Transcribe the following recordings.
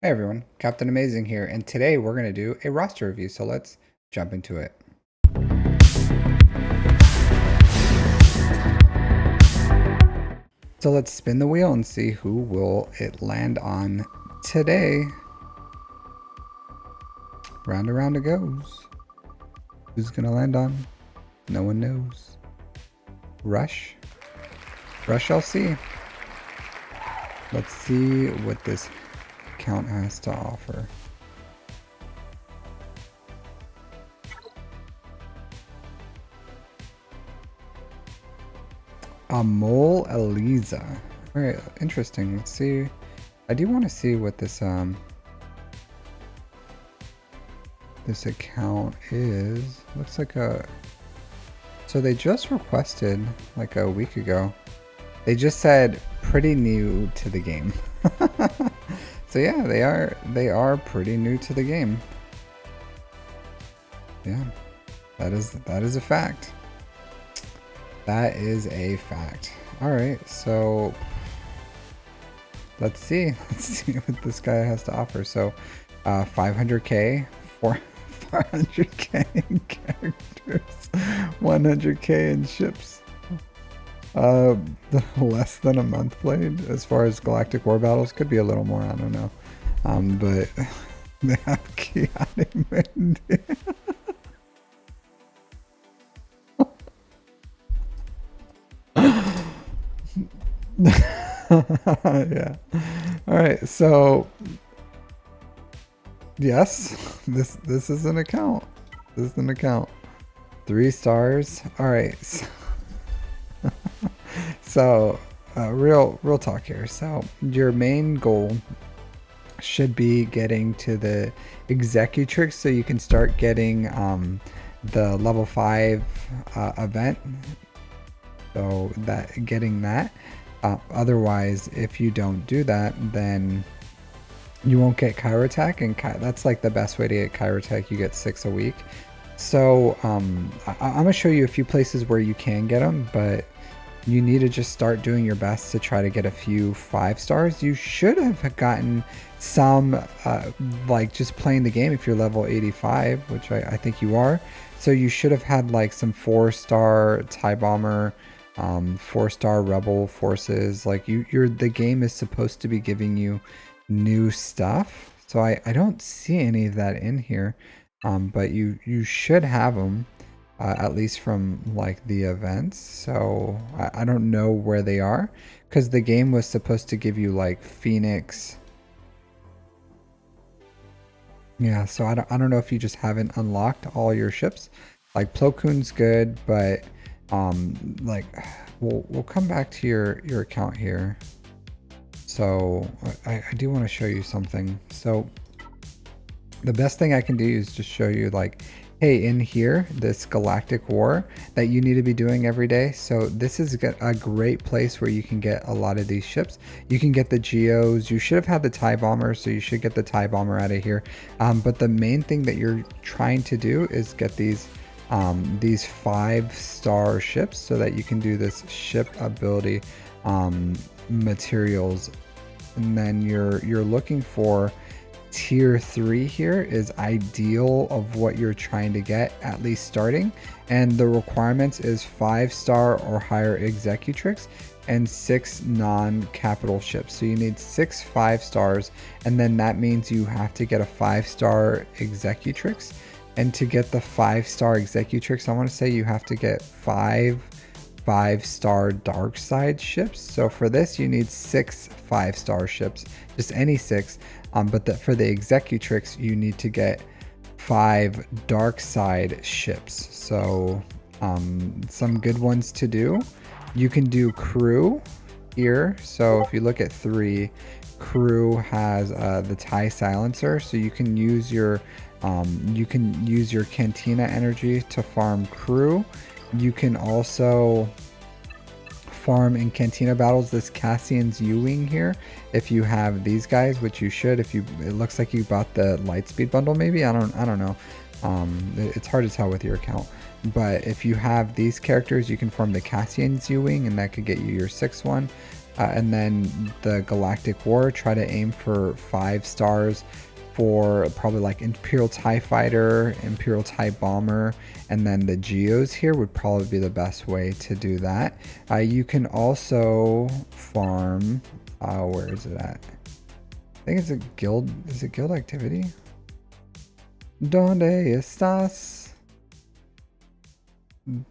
Hey everyone, Captain Amazing here, and today we're going to do a roster review, so let's jump into it. So let's spin the wheel and see who will it land on today. Round around it goes. Who's going to land on? No one knows. RushLC. Let's see what this account has to offer. Mole Eliza. Alright, interesting. Let's see. I do want to see what this account is. Looks like so they just requested like a week ago. They just said pretty new to the game. So yeah, they are pretty new to the game. Yeah. That is a fact. That is a fact. Alright, so let's see. Let's see what this guy has to offer. So 500k for 400k in characters, 100k in ships. Less than a month played as far as Galactic War Battles. Could be a little more, I don't know. But they have chaotic mandate. Yeah. All right. So yes, this is an account. This is an account. 3 stars. All right. So, real talk here. So your main goal should be getting to the Executrix so you can start getting the level 5 event. So getting that. Otherwise, if you don't do that, then you won't get Kyro Attack, and that's like the best way to get Kyro Attack. You get 6 a week. So I'm gonna show you a few places where you can get them, but you need to just start doing your best to try to get a few 5 stars. You should have gotten some like just playing the game if you're level 85, which I think you are. So you should have had like some 4-star TIE Bomber, 4-star Rebel forces. Like the game is supposed to be giving you new stuff. So I don't see any of that in here, but you should have them. At least from like the events. So I don't know where they are because the game was supposed to give you like Phoenix. Yeah, so I don't know if you just haven't unlocked all your ships. Like Plo Koon's good, but like we'll come back to your account here. So I do want to show you something. So the best thing I can do is just show you like, hey, in here, this Galactic War that you need to be doing every day. So this is a great place where you can get a lot of these ships. You can get the Geos. You should have had the TIE Bomber, so you should get the TIE Bomber out of here. But the main thing that you're trying to do is get these 5-star ships so that you can do this ship ability materials. And then you're looking for tier 3 here is ideal of what you're trying to get, at least starting, and the requirements is 5-star or higher Executrix and 6 non-capital ships. So you need 6 5-stars, and then that means you have to get a 5-star Executrix. And to get the 5-star Executrix, I want to say you have to get 5-star dark side ships. So for this you need 6 5-star ships, just any 6. But for the Executrix, you need to get 5 dark side ships. So some good ones to do. You can do crew here. So if you look at 3, crew has the TIE silencer, so you can use your Cantina energy to farm crew. You can also farm in Cantina battles this Cassian's U-Wing here if you have these guys, which you should. If you, it looks like you bought the Lightspeed bundle, maybe. I don't know. It's hard to tell with your account, but if you have these characters, you can farm the Cassian's U-Wing, and that could get you your 6th one. And then the Galactic War, try to aim for 5 stars for probably like Imperial TIE Fighter, Imperial TIE Bomber, and then the Geos here would probably be the best way to do that. You can also farm, where is it at? I think it's a guild, is it guild activity? ¿Dónde estás?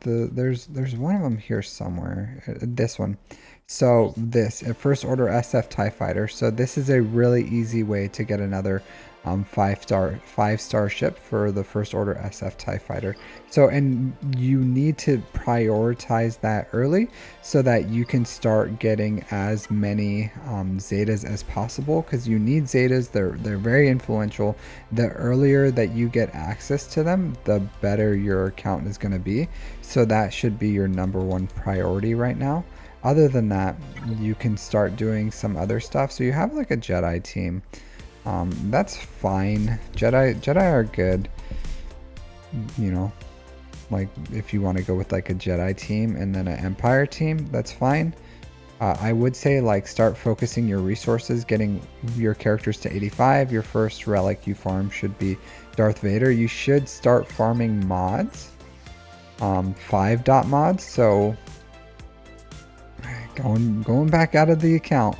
There's one of them here somewhere. This one. So this, a first order SF TIE fighter. So this is a really easy way to get another 5-star ship for the first order SF TIE fighter. So, and you need to prioritize that early so that you can start getting as many Zetas as possible, because you need Zetas. They're very influential. The earlier that you get access to them, the better your account is going to be. So that should be your #1 priority right now. Other than that, you can start doing some other stuff. So you have like a Jedi team. That's fine. Jedi are good. You know, like if you want to go with like a Jedi team and then an Empire team, that's fine. I would say like start focusing your resources, getting your characters to 85. Your first relic you farm should be Darth Vader. You should start farming mods, 5 dot mods. So going back out of the account.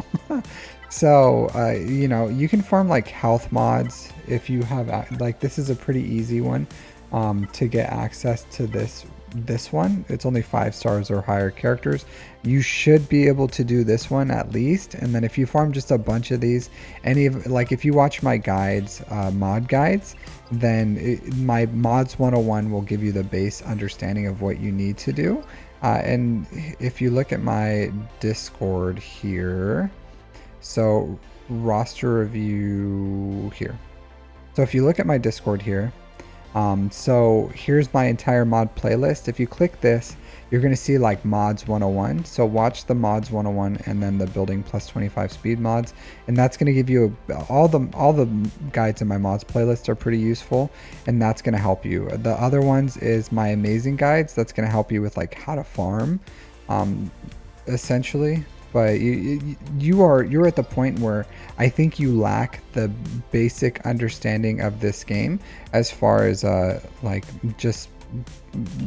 So, you know, you can farm like health mods if you have, like, this is a pretty easy one to get access to this one. It's only 5 stars or higher characters. You should be able to do this one at least. And then if you farm just a bunch of these, like if you watch my guides, mod guides, then my mods 101 will give you the base understanding of what you need to do. And if you look at my Discord here, so roster review here. So if you look at my Discord here, so here's my entire mod playlist. If you click this, you're going to see like mods 101. So watch the mods 101 and then the building plus 25 speed mods, and that's going to give you all the guides in my mods playlist are pretty useful, and that's going to help you. The other ones is my amazing guides. That's going to help you with like how to farm, essentially. But you're at the point where I think you lack the basic understanding of this game as far as like just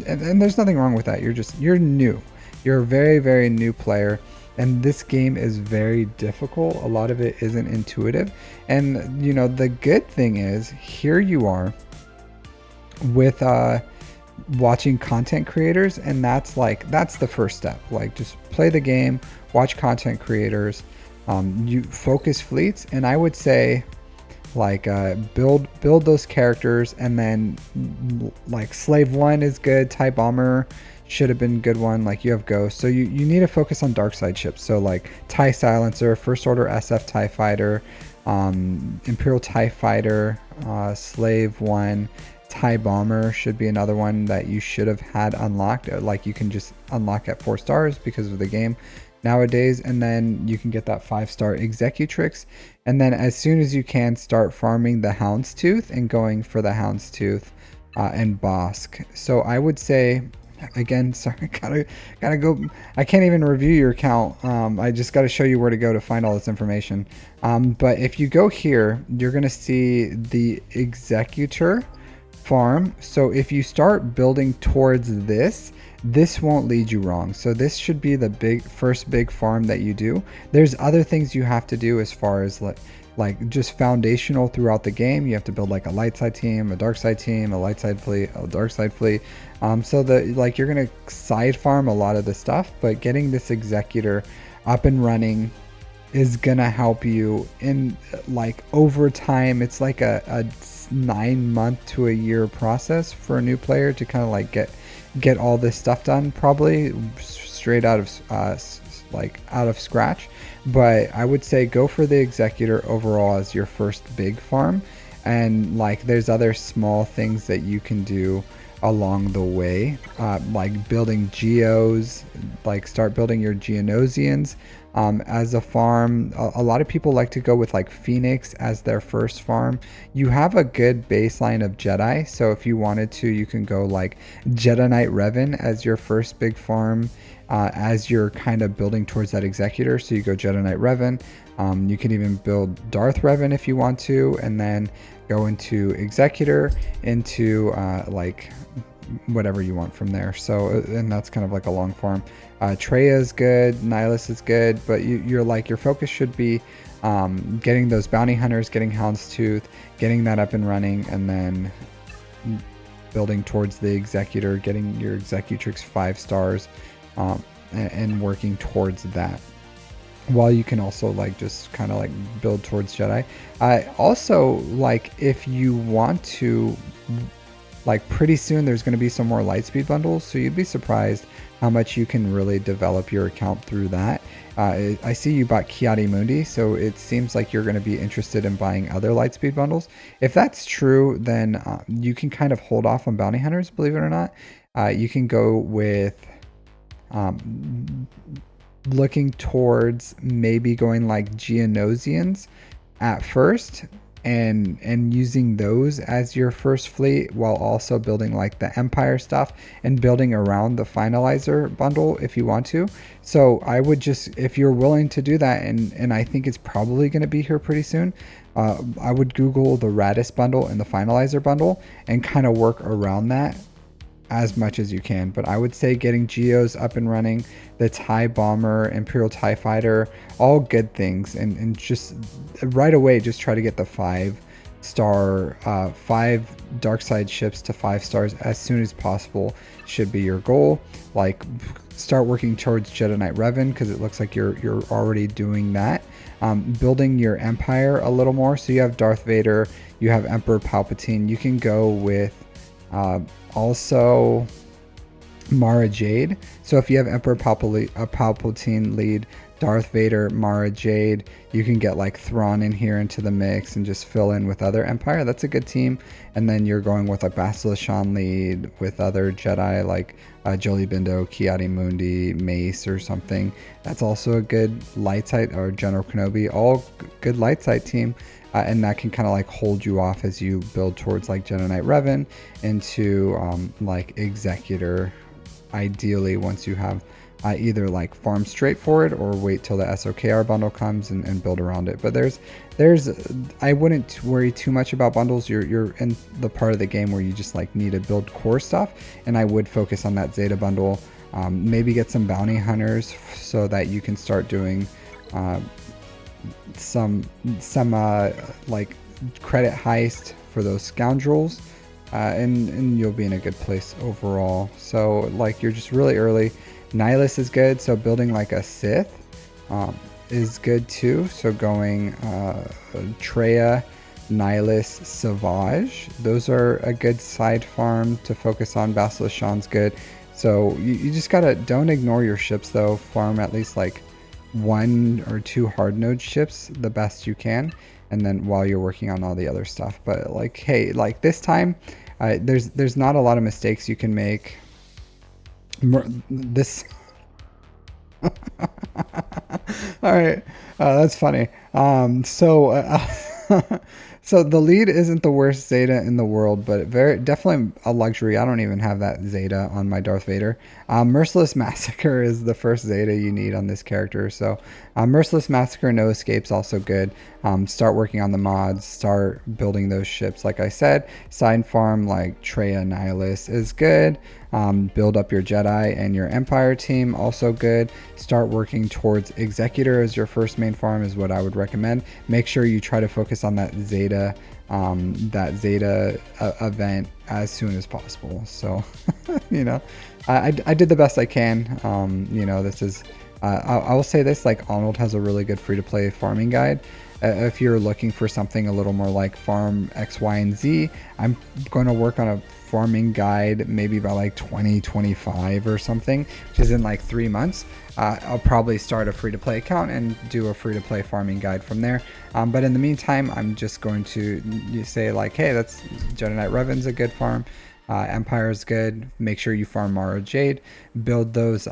and there's nothing wrong with that. You're new. You're a very, very new player, and this game is very difficult. A lot of it isn't intuitive. And you know, the good thing is here you are with watching content creators, and that's the first step. Like, just play the game, watch content creators, you focus fleets, and I would say like build those characters, and then like Slave 1 is good, TIE Bomber should have been a good one, like you have Ghost. So you need to focus on dark side ships, so like TIE Silencer, First Order SF TIE Fighter, Imperial TIE Fighter, Slave 1, TIE Bomber should be another one that you should have had unlocked. Like you can just unlock at 4 stars because of the game nowadays, and then you can get that 5-star Executrix, and then as soon as you can, start farming the Houndstooth and going for the Houndstooth and Bosk. So I would say, again, sorry, gotta go. I can't even review your account. I just got to show you where to go to find all this information. But if you go here, you're gonna see the Executor farm. So if you start building towards this won't lead you wrong. So this should be the first big farm that you do. There's other things you have to do as far as like just foundational throughout the game. You have to build like a light side team, a dark side team, a light side fleet, a dark side fleet. So like you're gonna side farm a lot of the stuff, but getting this Executor up and running is gonna help you in like over time. It's like a 9-month to a year process for a new player to kind of like get all this stuff done, probably straight out of scratch. But I would say go for the Executor overall as your first big farm, and like there's other small things that you can do along the way, like building Geos, like start building your Geonosians as a farm. A lot of people like to go with like Phoenix as their first farm. You have a good baseline of Jedi, so if you wanted to, you can go like Jedi Knight Revan as your first big farm. as you're kind of building towards that Executor. So you go Jedi Knight Revan. You can even build Darth Revan if you want to, and then go into Executor into like whatever you want from there. So, and that's kind of like a long form. Traya is good, Nihilus is good, but you're like, your focus should be getting those bounty hunters, getting Houndstooth, getting that up and running, and then building towards the Executor, getting your Executrix 5 stars, and working towards that. While you can also like just kind of like build towards Jedi. Also, like if you want to, like pretty soon there's going to be some more Lightspeed bundles, so you'd be surprised how much you can really develop your account through that. I see you bought Ki-Adi-Mundi, so it seems like you're going to be interested in buying other Lightspeed bundles. If that's true, then you can kind of hold off on bounty hunters, believe it or not. You can go with looking towards maybe going like Geonosians at first, and using those as your first fleet, while also building like the Empire stuff and building around the Finalizer bundle if you want to. So I would just, if you're willing to do that, and I think it's probably going to be here pretty soon, I would Google the Radis bundle and the Finalizer bundle and kind of work around that as much as you can. But I would say getting Geos up and running, the TIE Bomber, Imperial TIE Fighter, all good things, and just right away just try to get the 5-star 5 dark side ships to 5 stars as soon as possible should be your goal. Like start working towards Jedi Knight Revan, because it looks like you're already doing that. Building your Empire a little more, so you have Darth Vader, you have Emperor Palpatine. You can go with also Mara Jade. So if you have Emperor Palpatine lead, Darth Vader, Mara Jade, you can get like Thrawn in here into the mix and just fill in with other Empire. That's a good team. And then you're going with like Bastila Shan lead with other Jedi like Jolie Bindo, Ki-Adi-Mundi, Mace or something. That's also a good light side, or General Kenobi, all good light side team. And that can kind of like hold you off as you build towards like Jedi Knight Revan into like Executor, ideally, once you have either like farm straight for it or wait till the SOKR bundle comes and build around it. But there's I wouldn't worry too much about bundles. You're in the part of the game where you just like need to build core stuff, and I would focus on that Zeta bundle. Maybe get some bounty hunters so that you can start doing some like credit heist for those scoundrels, and you'll be in a good place overall. So like you're just really early. Nihilus is good, so building like a Sith is good too. So going Traya, Nihilus, Savage, those are a good side farm to focus on. Bastila Shan's good. So you just gotta, don't ignore your ships though. Farm at least like 1 or 2 hard node ships the best you can, and then while you're working on all the other stuff. But like, hey, like this time there's not a lot of mistakes you can make. This all right, that's funny. So the lead isn't the worst Zeta in the world, but definitely a luxury. I don't even have that Zeta on my Darth Vader. Merciless Massacre is the first Zeta you need on this character. So Merciless Massacre, No Escape's also good. Start working on the mods, start building those ships. Like I said, side farm like Traya, Nihilus is good. Build up your Jedi and your Empire team, also good. Start working towards Executor as your first main farm is what I would recommend. Make sure you try to focus on that Zeta event as soon as possible. So you know, I did the best I can. You know, this is I will say this, like Arnold has a really good free-to-play farming guide. If you're looking for something a little more like farm X, Y, and Z, I'm going to work on a farming guide maybe by like 2025 or something, which is in like 3 months. I'll probably start a free-to-play account and do a free-to-play farming guide from there. But in the meantime, I'm just going to say like, hey, that's Jedi Knight Revan's a good farm. Empire is good. Make sure you farm Mara Jade. Build those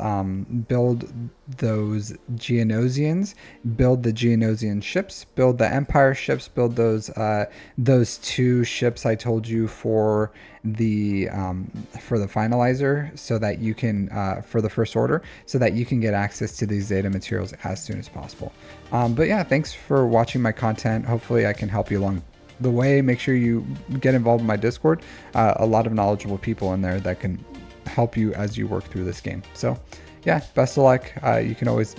Geonosians. Build the Geonosian ships. Build the Empire ships. Build those 2 ships I told you for the finalizer, so that you can for the first order, so that you can get access to these Zeta materials as soon as possible. But yeah, thanks for watching my content. Hopefully I can help you along the way. Make sure you get involved in my Discord. A lot of knowledgeable people in there that can help you as you work through this game. So yeah, best of luck. You can always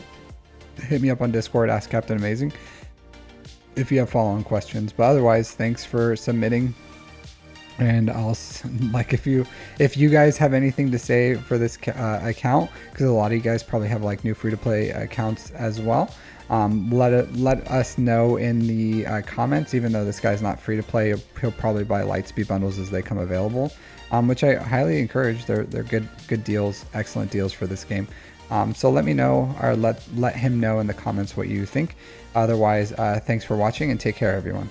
hit me up on Discord, ask Captain Amazing, if you have follow-on questions. But otherwise, thanks for submitting. And I'll if you guys have anything to say for this account, because a lot of you guys probably have like new free-to-play accounts as well, let us know in the comments. Even though this guy's not free to play, he'll probably buy Lightspeed bundles as they come available, which I highly encourage. They're good deals, excellent deals for this game. So let me know, or let him know in the comments what you think. Otherwise, thanks for watching and take care, everyone.